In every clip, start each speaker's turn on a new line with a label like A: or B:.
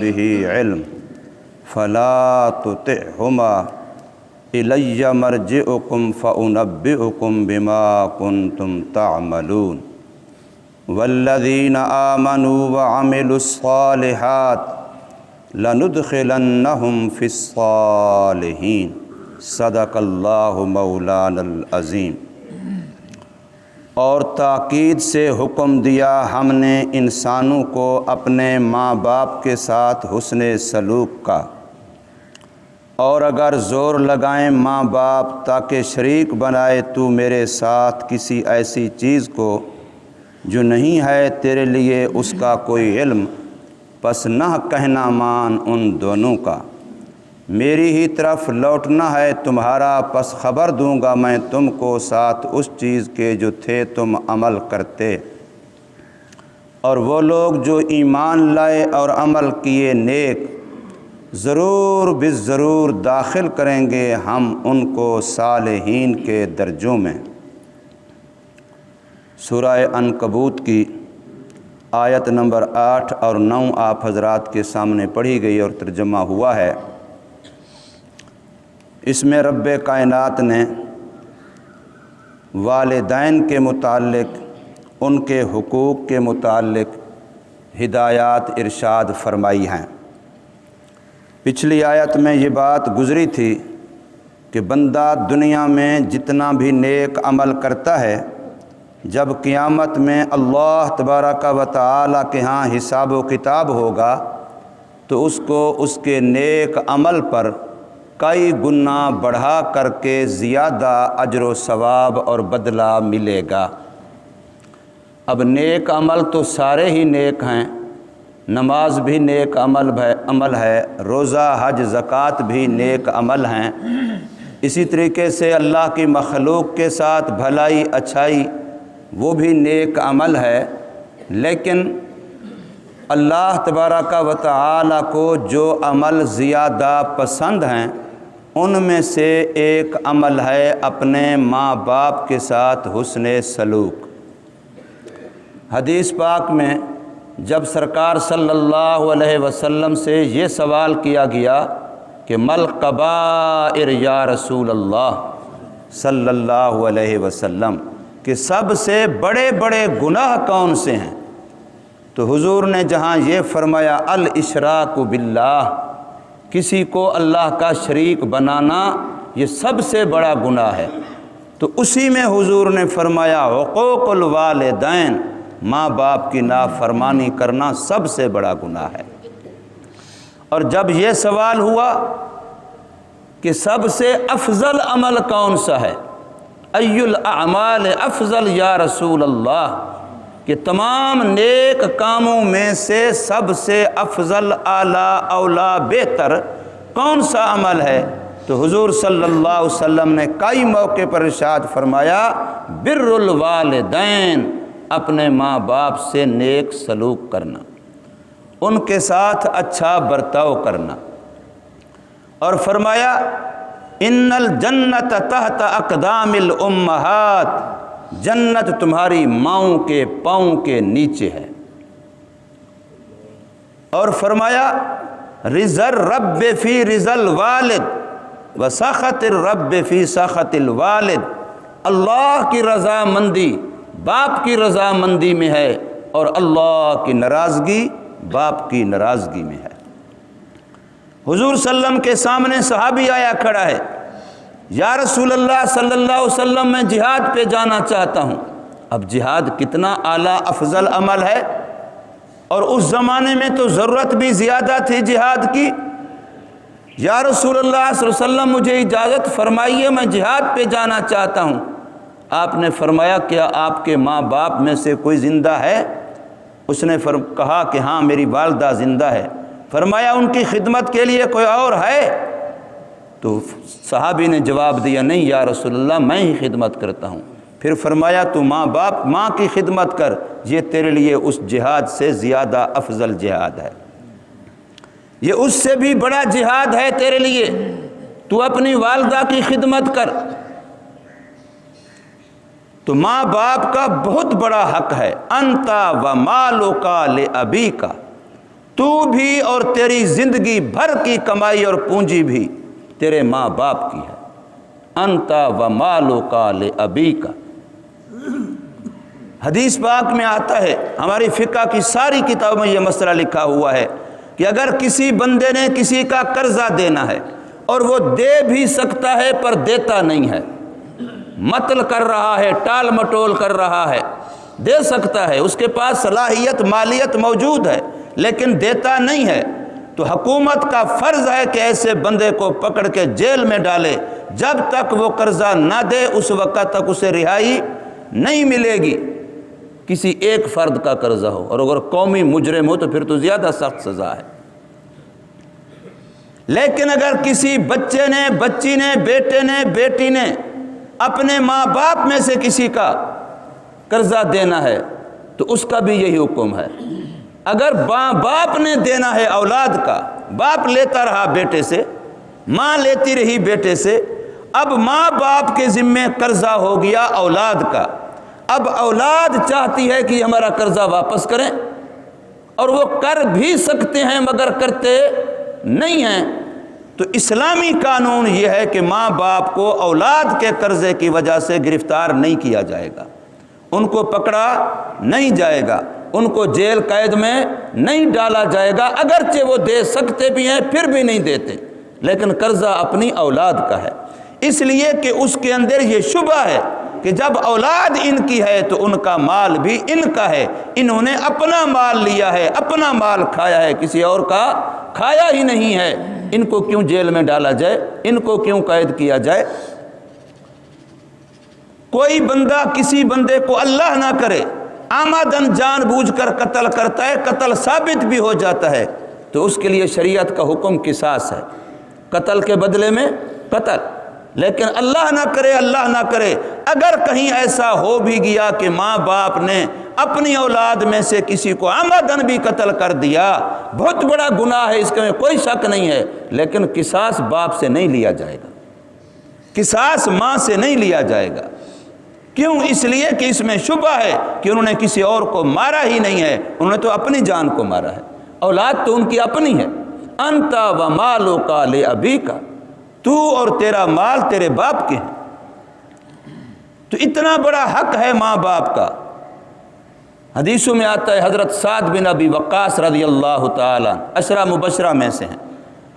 A: به علم فلا تطعهما إلي مرجعكم فأنبئكم بما كنتم تعملون والذين آمنوا وعملوا الصالحات لندخلنهم في الصالحين صدق اللہ مولانا العظیم۔ اور تاکید سے حکم دیا ہم نے انسانوں کو اپنے ماں باپ کے ساتھ حسن سلوک کا، اور اگر زور لگائیں ماں باپ تاکہ شریک بنائے تو میرے ساتھ کسی ایسی چیز کو جو نہیں ہے تیرے لیے اس کا کوئی علم، پس نہ کہنا مان ان دونوں کا، میری ہی طرف لوٹنا ہے تمہارا، پس خبر دوں گا میں تم کو ساتھ اس چیز کے جو تھے تم عمل کرتے۔ اور وہ لوگ جو ایمان لائے اور عمل کیے نیک، ضرور بالضرور داخل کریں گے ہم ان کو صالحین کے درجوں میں۔ سورہ عنکبوت کی آیت نمبر 8 اور 9 آپ حضرات کے سامنے پڑھی گئی اور ترجمہ ہوا ہے۔ اس میں رب کائنات نے والدین کے متعلق، ان کے حقوق کے متعلق ہدایات ارشاد فرمائی ہیں۔ پچھلی آیت میں یہ بات گزری تھی کہ بندہ دنیا میں جتنا بھی نیک عمل کرتا ہے، جب قیامت میں اللہ تبارک و تعالی کے ہاں حساب و کتاب ہوگا تو اس کو اس کے نیک عمل پر کئی گنا بڑھا کر کے زیادہ اجر و ثواب اور بدلہ ملے گا۔ اب نیک عمل تو سارے ہی نیک ہیں، نماز بھی نیک عمل ہے، روزہ حج زکوٰۃ بھی نیک عمل ہیں، اسی طریقے سے اللہ کی مخلوق کے ساتھ بھلائی اچھائی وہ بھی نیک عمل ہے، لیکن اللہ تبارک و تعالی کو جو عمل زیادہ پسند ہیں ان میں سے ایک عمل ہے اپنے ماں باپ کے ساتھ حسن سلوک۔ حدیث پاک میں جب سرکار صلی اللہ علیہ وسلم سے یہ سوال کیا گیا کہ مل کبائر یا رسول اللہ صلی اللہ علیہ وسلم، کہ سب سے بڑے بڑے گناہ کون سے ہیں، تو حضور نے جہاں یہ فرمایا الاشراک باللہ، کسی کو اللہ کا شریک بنانا یہ سب سے بڑا گناہ ہے، تو اسی میں حضور نے فرمایا حقوق الوالدین، ماں باپ کی نافرمانی کرنا سب سے بڑا گناہ ہے۔ اور جب یہ سوال ہوا کہ سب سے افضل عمل کون سا ہے، ای الاعمال افضل یا رسول اللہ، کہ تمام نیک کاموں میں سے سب سے افضل اعلیٰ اولا بہتر کون سا عمل ہے، تو حضور صلی اللہ علیہ وسلم نے کئی موقع پر ارشاد فرمایا بر الوالدین، اپنے ماں باپ سے نیک سلوک کرنا، ان کے ساتھ اچھا برتاؤ کرنا، اور فرمایا ان الجنت تحت اقدام الامہات، جنت تمہاری ماؤں کے پاؤں کے نیچے ہے، اور فرمایا رضا الرب فی رضا الوالد وسخط الرب فی سخط الوالد، اللہ کی رضامندی باپ کی رضامندی میں ہے اور اللہ کی ناراضگی باپ کی ناراضگی میں ہے۔ حضور صلی اللہ علیہ وسلم کے سامنے صحابی آیا کھڑا ہے، یا رسول اللہ صلی اللہ علیہ وسلم میں جہاد پہ جانا چاہتا ہوں۔ اب جہاد کتنا اعلیٰ افضل عمل ہے، اور اس زمانے میں تو ضرورت بھی زیادہ تھی جہاد کی۔ یا رسول اللہ صلی اللہ علیہ وسلم مجھے اجازت فرمائیے، میں جہاد پہ جانا چاہتا ہوں۔ آپ نے فرمایا کیا آپ کے ماں باپ میں سے کوئی زندہ ہے؟ اس نے کہا کہ ہاں میری والدہ زندہ ہے۔ فرمایا ان کی خدمت کے لیے کوئی اور ہے؟ تو صحابی نے جواب دیا نہیں یا رسول اللہ میں ہی خدمت کرتا ہوں۔ پھر فرمایا تو ماں کی خدمت کر، یہ تیرے لیے اس جہاد سے زیادہ افضل جہاد ہے، یہ اس سے بھی بڑا جہاد ہے تیرے لیے، تو اپنی والدہ کی خدمت کر۔ تو ماں باپ کا بہت بڑا حق ہے، انت و مالک لابیک، تو بھی اور تیری زندگی بھر کی کمائی اور پونجی بھی تیرے ماں باپ کی ہے۔ انت و مالک لابیک، حدیث پاک میں آتا ہے، ہماری فقہ کی ساری کتابوں میں یہ مسئلہ لکھا ہوا ہے کہ اگر کسی بندے نے کسی کا قرضہ دینا ہے اور وہ دے بھی سکتا ہے پر دیتا نہیں ہے، مطل کر رہا ہے، ٹال مٹول کر رہا ہے، دے سکتا ہے، اس کے پاس صلاحیت مالیت موجود ہے لیکن دیتا نہیں ہے، تو حکومت کا فرض ہے کہ ایسے بندے کو پکڑ کے جیل میں ڈالے، جب تک وہ قرضہ نہ دے اس وقت تک اسے رہائی نہیں ملے گی۔ کسی ایک فرد کا قرضہ ہو، اور اگر قومی مجرم ہو تو پھر تو زیادہ سخت سزا ہے۔ لیکن اگر کسی بچے نے، بچی نے، بیٹے نے، بیٹی نے اپنے ماں باپ میں سے کسی کا قرضہ دینا ہے تو اس کا بھی یہی حکم ہے۔ اگر باپ نے دینا ہے اولاد کا، باپ لیتا رہا بیٹے سے، ماں لیتی رہی بیٹے سے، اب ماں باپ کے ذمے قرضہ ہو گیا اولاد کا، اب اولاد چاہتی ہے کہ ہمارا قرضہ واپس کریں، اور وہ کر بھی سکتے ہیں مگر کرتے نہیں ہیں، تو اسلامی قانون یہ ہے کہ ماں باپ کو اولاد کے قرضے کی وجہ سے گرفتار نہیں کیا جائے گا، ان کو پکڑا نہیں جائے گا، ان کو جیل قید میں نہیں ڈالا جائے گا، اگرچہ وہ دے سکتے بھی ہیں پھر بھی نہیں دیتے، لیکن قرضہ اپنی اولاد کا ہے، اس لیے کہ اس کے اندر یہ شبہ ہے کہ جب اولاد ان کی ہے تو ان کا مال بھی ان کا ہے، انہوں نے اپنا مال لیا ہے، اپنا مال کھایا ہے، کسی اور کا کھایا ہی نہیں ہے، ان کو کیوں جیل میں ڈالا جائے، ان کو کیوں قید کیا جائے۔ کوئی بندہ کسی بندے کو اللہ نہ کرے آمدن جان بوجھ کر قتل کرتا ہے، قتل ثابت بھی ہو جاتا ہے تو اس کے لیے شریعت کا حکم قصاص ہے، قتل کے بدلے میں قتل۔ لیکن اللہ نہ کرے، اللہ نہ کرے، اگر کہیں ایسا ہو بھی گیا کہ ماں باپ نے اپنی اولاد میں سے کسی کو عمدن بھی قتل کر دیا، بہت بڑا گناہ ہے، اس میں کوئی شک نہیں ہے، لیکن قصاص باپ سے نہیں لیا جائے گا، قصاص ماں سے نہیں لیا جائے گا۔ کیوں؟ اس لیے کہ اس میں شبہ ہے کہ انہوں نے کسی اور کو مارا ہی نہیں ہے، انہوں نے تو اپنی جان کو مارا ہے، اولاد تو ان کی اپنی ہے۔ انت و مالک لابیک، تو اور تیرا مال تیرے باپ کے ہیں، تو اتنا بڑا حق ہے ماں باپ کا۔ حدیثوں میں آتا ہے حضرت سعد بن ابی وقاص رضی اللہ تعالیٰ عشرہ مبشرہ میں سے ہیں،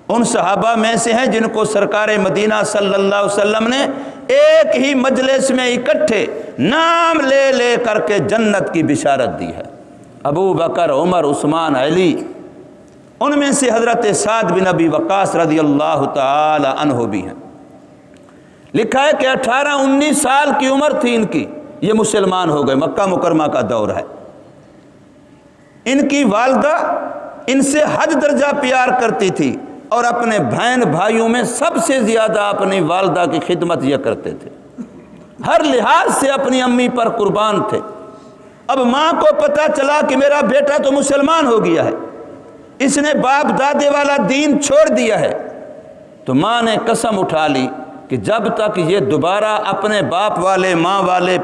A: ان صحابہ میں سے ہیں جن کو سرکار مدینہ صلی اللہ علیہ وسلم نے ایک ہی مجلس میں اکٹھے نام لے لے کر کے جنت کی بشارت دی ہے۔ ابو بکر، عمر، عثمان، علی، ان میں سے حضرت سعد بن ابی وقاص رضی اللہ تعالی عنہ بھی ہیں۔ لکھا ہے کہ 18-19 سال کی عمر تھی ان کی، یہ مسلمان ہو گئے، مکہ مکرمہ کا دور ہے۔ ان کی والدہ ان سے حد درجہ پیار کرتی تھی، اور اپنے بہن بھائیوں میں سب سے زیادہ اپنی والدہ کی خدمت یہ کرتے تھے، ہر لحاظ سے اپنی امی پر قربان تھے۔ اب ماں کو پتہ چلا کہ میرا بیٹا تو مسلمان ہو گیا ہے، اس نے باپ دادے والا دین چھوڑ دیا ہے، تو ماں نے قسم اٹھا لی کہ جب تک یہ دوبارہ اپنے باپ والے ماں والے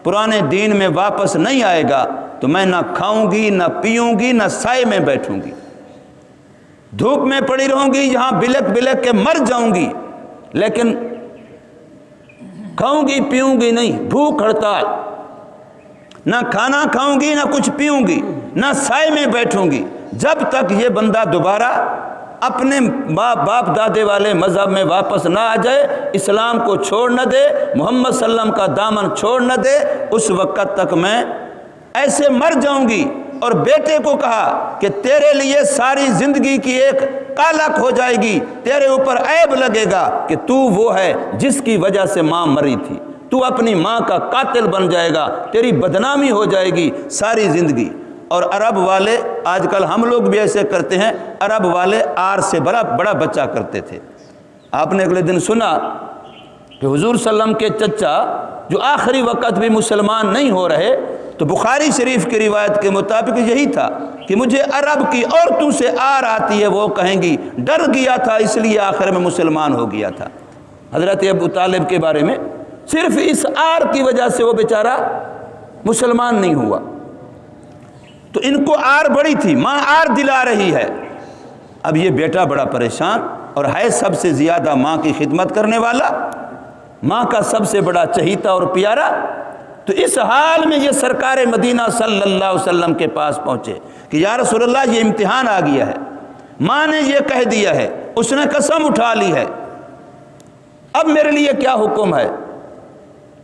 A: پرانے دین میں واپس نہیں آئے گا تو میں نہ کھاؤں گی، نہ پیوں گی، نہ سائے میں بیٹھوں گی، دھوپ میں پڑی رہوں گی، یہاں بلک بلک کے مر جاؤں گی، لیکن کھاؤں گی پیوں گی نہیں، بھوک ہڑتال، نہ کھانا کھاؤں گی، نہ کچھ پیوں گی، نہ سائے میں بیٹھوں گی، جب تک یہ بندہ دوبارہ اپنے باپ دادے والے مذہب میں واپس نہ آ جائے، اسلام کو چھوڑ نہ دے، محمد صلی اللہ علیہ وسلم کا دامن چھوڑ نہ دے، اس وقت تک میں ایسے مر جاؤں گی۔ اور بیٹے کو کہا کہ تیرے لیے ساری زندگی کی ایک کالک ہو جائے گی، تیرے اوپر عیب لگے گا کہ تو وہ ہے جس کی وجہ سے ماں مری تھی، تو اپنی ماں کا قاتل بن جائے گا، تیری بدنامی ہو جائے گی ساری زندگی۔ اور عرب والے، آج کل ہم لوگ بھی ایسے کرتے ہیں، عرب والے آر سے بڑا بچہ کرتے تھے۔ آپ نے اگلے دن سنا کہ حضور صلی اللہ علیہ وسلم کے چچا جو آخری وقت بھی مسلمان نہیں ہو رہے، تو بخاری شریف کی روایت کے مطابق یہی تھا کہ مجھے عرب کی عورتوں سے آر آتی ہے، وہ کہیں گی ڈر گیا تھا اس لیے آخر میں مسلمان ہو گیا تھا۔ حضرت ابو طالب کے بارے میں صرف اس آر کی وجہ سے وہ بیچارہ مسلمان نہیں ہوا۔ تو ان کو آر بڑی تھی، ماں آر دلا رہی ہے۔ اب یہ بیٹا بڑا پریشان اور ہے سب سے زیادہ ماں کی خدمت کرنے والا، ماں کا سب سے بڑا چہیتا اور پیارا۔ تو اس حال میں یہ سرکار مدینہ صلی اللہ علیہ وسلم کے پاس پہنچے کہ یا رسول اللہ یہ امتحان آ گیا ہے، ماں نے یہ کہہ دیا ہے، اس نے قسم اٹھا لی ہے، اب میرے لیے کیا حکم ہے؟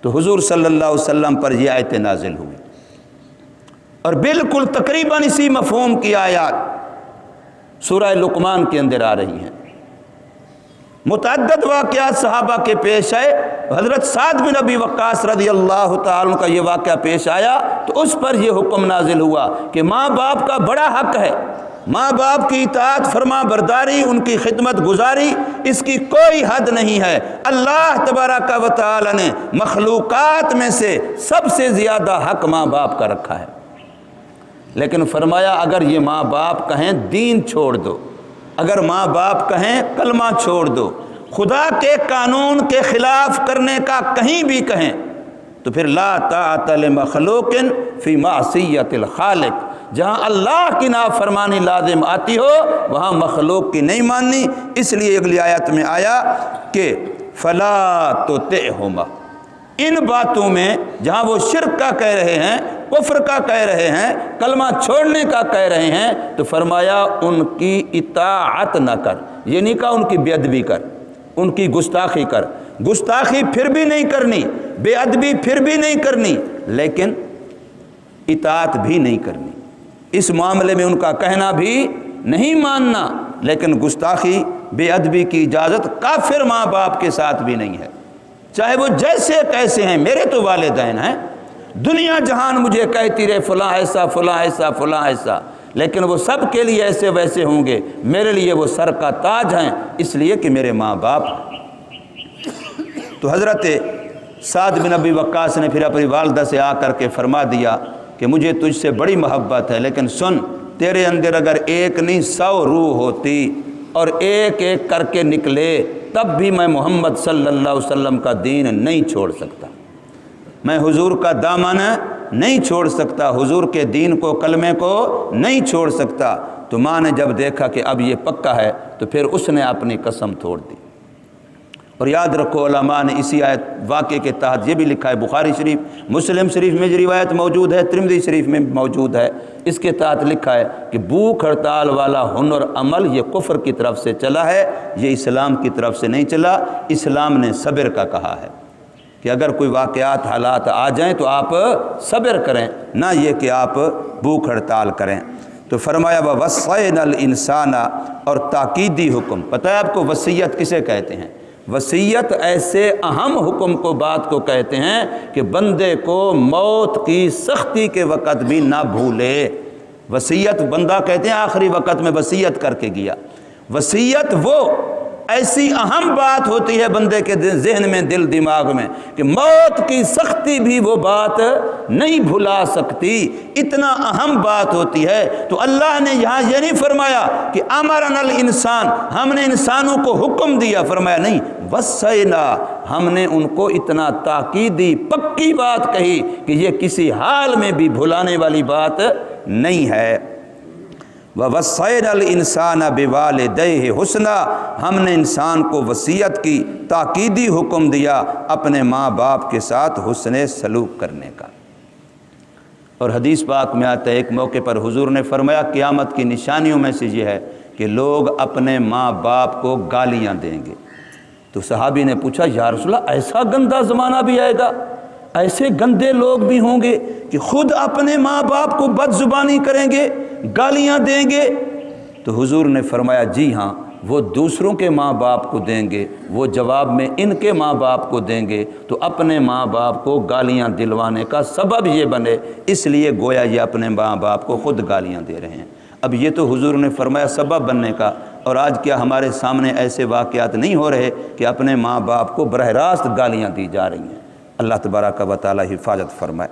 A: تو حضور صلی اللہ علیہ وسلم پر یہ آیت نازل ہوئی، اور بالکل تقریباً اسی مفہوم کی آیات سورہ لقمان کے اندر آ رہی ہیں۔ متعدد واقعات صحابہ کے پیش آئے، حضرت سعد بن ابی وقاص رضی اللہ تعالیٰ عنہ کا یہ واقعہ پیش آیا تو اس پر یہ حکم نازل ہوا کہ ماں باپ کا بڑا حق ہے، ماں باپ کی اطاعت فرما برداری، ان کی خدمت گزاری، اس کی کوئی حد نہیں ہے۔ اللہ تبارک و تعالیٰ نے مخلوقات میں سے سب سے زیادہ حق ماں باپ کا رکھا ہے، لیکن فرمایا اگر یہ ماں باپ کہیں دین چھوڑ دو، اگر ماں باپ کہیں کلمہ چھوڑ دو، خدا کے قانون کے خلاف کرنے کا کہیں بھی کہیں، تو پھر لا طاعت لمخلوق فی معصیت الخالق، جہاں اللہ کی نافرمانی لازم آتی ہو وہاں مخلوق کی نہیں ماننی۔ اس لیے اگلی آیت میں آیا کہ فلا تطعہما، ان باتوں میں جہاں وہ شرک کا کہہ رہے ہیں، کفر کا کہہ رہے ہیں، کلمہ چھوڑنے کا کہہ رہے ہیں، تو فرمایا ان کی اطاعت نہ کر، یہ نہیں کہا ان کی بے ادبی کر، ان کی گستاخی کر، گستاخی پھر بھی نہیں کرنی، بے ادبی پھر بھی نہیں کرنی، لیکن اطاعت بھی نہیں کرنی، اس معاملے میں ان کا کہنا بھی نہیں ماننا، لیکن گستاخی بے ادبی کی اجازت کافر ماں باپ کے ساتھ بھی نہیں ہے، چاہے وہ جیسے کیسے ہیں۔ میرے تو والدین ہیں، دنیا جہان مجھے کہتی رہے فلاں ایسا فلاں ایسا فلاں ایسا، لیکن وہ سب کے لیے ایسے ویسے ہوں گے، میرے لیے وہ سر کا تاج ہیں، اس لیے کہ میرے ماں باپ۔ تو حضرت سعد بن ابی وقاص نے پھر اپنی والدہ سے آ کر کے فرما دیا کہ مجھے تجھ سے بڑی محبت ہے، لیکن سن، تیرے اندر اگر ایک نہیں 100 روح ہوتی اور ایک ایک کر کے نکلے تب بھی میں محمد صلی اللہ علیہ وسلم کا دین نہیں چھوڑ سکتا، میں حضور کا دامن نہیں چھوڑ سکتا، حضور کے دین کو، کلمے کو نہیں چھوڑ سکتا۔ تو ماں نے جب دیکھا کہ اب یہ پکا ہے تو پھر اس نے اپنی قسم توڑ دی۔ اور یاد رکھو علماء نے اسی آیت واقعے کے تحت یہ بھی لکھا ہے، بخاری شریف، مسلم شریف میں جو روایت موجود ہے، ترمذی شریف میں موجود ہے، اس کے تحت لکھا ہے کہ بھوک ہڑتال والا ہنر عمل یہ کفر کی طرف سے چلا ہے، یہ اسلام کی طرف سے نہیں چلا۔ اسلام نے صبر کا کہا ہے کہ اگر کوئی واقعات حالات آ جائیں تو آپ صبر کریں، نہ یہ کہ آپ بھوک ہڑتال کریں۔ تو فرمایا وَوَصَّيْنَا الْإِنسَانَ، اور تاکیدی حکم، پتہ ہے آپ کو وصیت کسے کہتے ہیں؟ وصیت ایسے اہم حکم کو، بات کو کہتے ہیں کہ بندے کو موت کی سختی کے وقت بھی نہ بھولے۔ وصیت بندہ کہتے ہیں آخری وقت میں وصیت کر کے گیا۔ وصیت وہ ایسی اہم بات ہوتی ہے بندے کے ذہن میں، دل دماغ میں، کہ موت کی سختی بھی وہ بات نہیں بھلا سکتی، اتنا اہم بات ہوتی ہے۔ تو اللہ نے یہاں یہ نہیں فرمایا کہ امرنا الانسان، ہم نے انسانوں کو حکم دیا، فرمایا نہیں، وصینا، ہم نے ان کو اتنا تاکیدی پکی بات کہی کہ یہ کسی حال میں بھی بھلانے والی بات نہیں ہے۔ وَوَصَّيْنَا الْإِنسَانَ بِوَالِدَيْهِ حُسْنًا، ہم نے انسان کو وصیت کی، تاکیدی حکم دیا اپنے ماں باپ کے ساتھ حسن سلوک کرنے کا۔ اور حدیث پاک میں آتا ہے، ایک موقع پر حضور نے فرمایا قیامت کی نشانیوں میں سے یہ ہے کہ لوگ اپنے ماں باپ کو گالیاں دیں گے۔ تو صحابی نے پوچھا یا رسول اللہ ایسا گندا زمانہ بھی آئے گا، ایسے گندے لوگ بھی ہوں گے کہ خود اپنے ماں باپ کو بد زبانی کریں گے، گالیاں دیں گے؟ تو حضور نے فرمایا جی ہاں، وہ دوسروں کے ماں باپ کو دیں گے، وہ جواب میں ان کے ماں باپ کو دیں گے، تو اپنے ماں باپ کو گالیاں دلوانے کا سبب یہ بنے، اس لیے گویا یہ اپنے ماں باپ کو خود گالیاں دے رہے ہیں۔ اب یہ تو حضور نے فرمایا سبب بننے کا، اور آج کیا ہمارے سامنے ایسے واقعات نہیں ہو رہے کہ اپنے ماں باپ کو براہ راست گالیاں دی جا رہی ہیں؟ اللہ تبارک و تعالی حفاظت فرمائے۔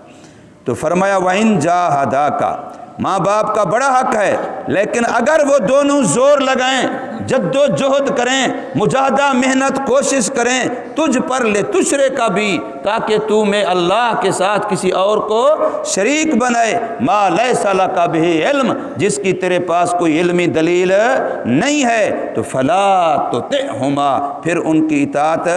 A: تو فرمایا وَإِن جَاهَدَاكَ، ماں باپ کا بڑا حق ہے، لیکن اگر وہ دونوں زور لگائیں، جد و جہد کریں، مجاہدہ محنت کوشش کریں تجھ پر لے تشرے کا بھی، تاکہ تو میں اللہ کے ساتھ کسی اور کو شریک بنائے، ما لیس لک بہ علم، جس کی تیرے پاس کوئی علمی دلیل نہیں ہے، تو فلا تطعہما، پھر ان کی اطاعت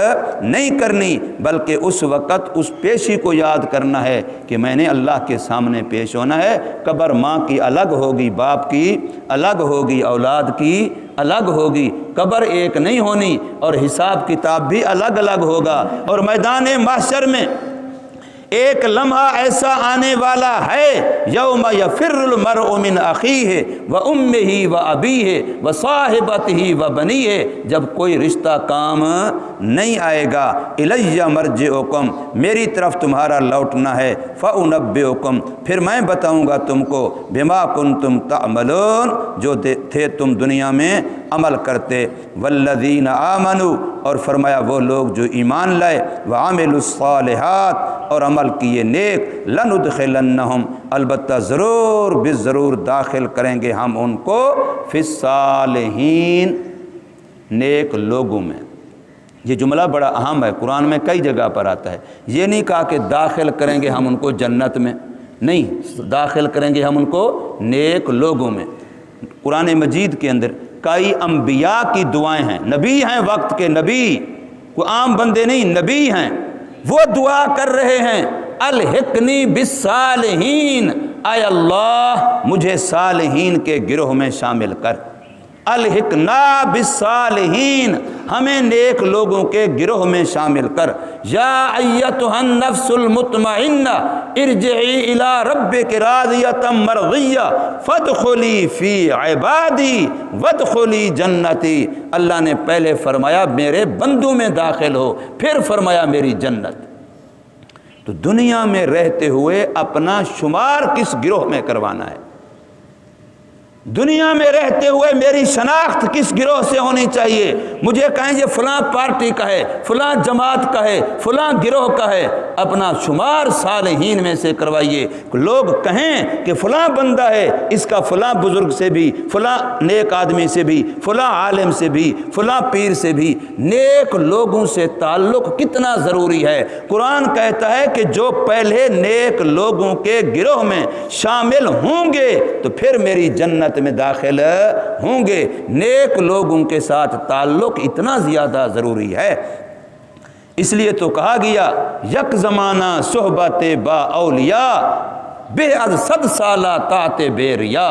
A: نہیں کرنی، بلکہ اس وقت اس پیشی کو یاد کرنا ہے کہ میں نے اللہ کے سامنے پیش ہونا ہے۔ قبر ماں کی الگ ہوگی، باپ کی الگ ہوگی، اولاد کی الگ ہوگی، قبر ایک نہیں ہونی، اور حساب کتاب بھی الگ الگ ہوگا، اور میدان محشر میں ایک لمحہ ایسا آنے والا ہے، یوم یفر المرء من اخیہ و امہ و ابیہ و صاحبتہ و بنیہ، جب کوئی رشتہ کام نہیں آئے گا، الی مرجعکم، میری طرف تمہارا لوٹنا ہے، فانبئکم، پھر میں بتاؤں گا تم کو، بما کنتم تعملون، جو تھے تم دنیا میں عمل کرتے، والذین آمنوا، اور فرمایا وہ لوگ جو ایمان لائے، وعملوا الصالحات، اور عمل کیے نیک، لندخلنہم، البتہ ضرور بالضرور داخل کریں گے ہم ان کو، فی الصالحین، نیک لوگوں میں۔ یہ جملہ بڑا اہم ہے، قرآن میں کئی جگہ پر آتا ہے۔ یہ نہیں کہا کہ داخل کریں گے ہم ان کو جنت میں، نہیں، داخل کریں گے ہم ان کو نیک لوگوں میں۔ قرآن مجید کے اندر کئی انبیاء کی دعائیں ہیں، نبی ہیں وقت کے، نبی کوئی عام بندے نہیں، نبی ہیں، وہ دعا کر رہے ہیں، الحقنی بالصالحین، اے اللہ مجھے صالحین کے گروہ میں شامل کر، الحقنا بالصالحین، ہمیں نیک لوگوں کے گروہ میں شامل کر، یا ایتھا النفس المطمئنہ ارجعی الی ربک راضیۃ مرضیہ فادخلی فی عبادی وادخلی جنتی، اللہ نے پہلے فرمایا میرے بندوں میں داخل ہو، پھر فرمایا میری جنت۔ تو دنیا میں رہتے ہوئے اپنا شمار کس گروہ میں کروانا ہے؟ دنیا میں رہتے ہوئے میری شناخت کس گروہ سے ہونی چاہیے؟ مجھے کہیں یہ فلاں پارٹی کا ہے، فلاں جماعت کا ہے، فلاں گروہ کا ہے، اپنا شمار صالحین میں سے کروائیے۔ لوگ کہیں کہ فلاں بندہ ہے، اس کا فلاں بزرگ سے بھی، فلاں نیک آدمی سے بھی، فلاں عالم سے بھی، فلاں پیر سے بھی، نیک لوگوں سے تعلق کتنا ضروری ہے۔ قرآن کہتا ہے کہ جو پہلے نیک لوگوں کے گروہ میں شامل ہوں گے تو پھر میری جنت میں داخل ہوں گے۔ نیک لوگوں کے ساتھ تعلق اتنا زیادہ ضروری ہے، اس لیے تو کہا گیا یک زمانہ صحبت با اولیاء بے از 100 سالہ طاعت بے ریا،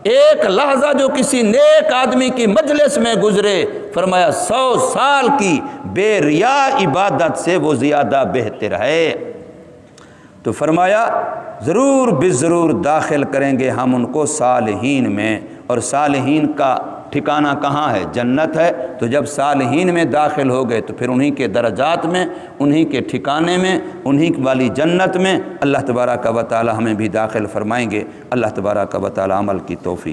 A: ایک لحظہ جو کسی نیک آدمی کی مجلس میں گزرے، فرمایا 100 سال کی بے ریا عبادت سے وہ زیادہ بہتر ہے۔ تو فرمایا ضرور بالضرور داخل کریں گے ہم ان کو صالحین میں، اور صالحین کا ٹھکانہ کہاں ہے؟ جنت ہے۔ تو جب صالحین میں داخل ہو گئے تو پھر انہی کے درجات میں، انہی کے ٹھکانے میں، انہی والی جنت میں اللہ تبارک و تعالی ہمیں بھی داخل فرمائیں گے۔ اللہ تبارک و تعالی عمل کی توفیق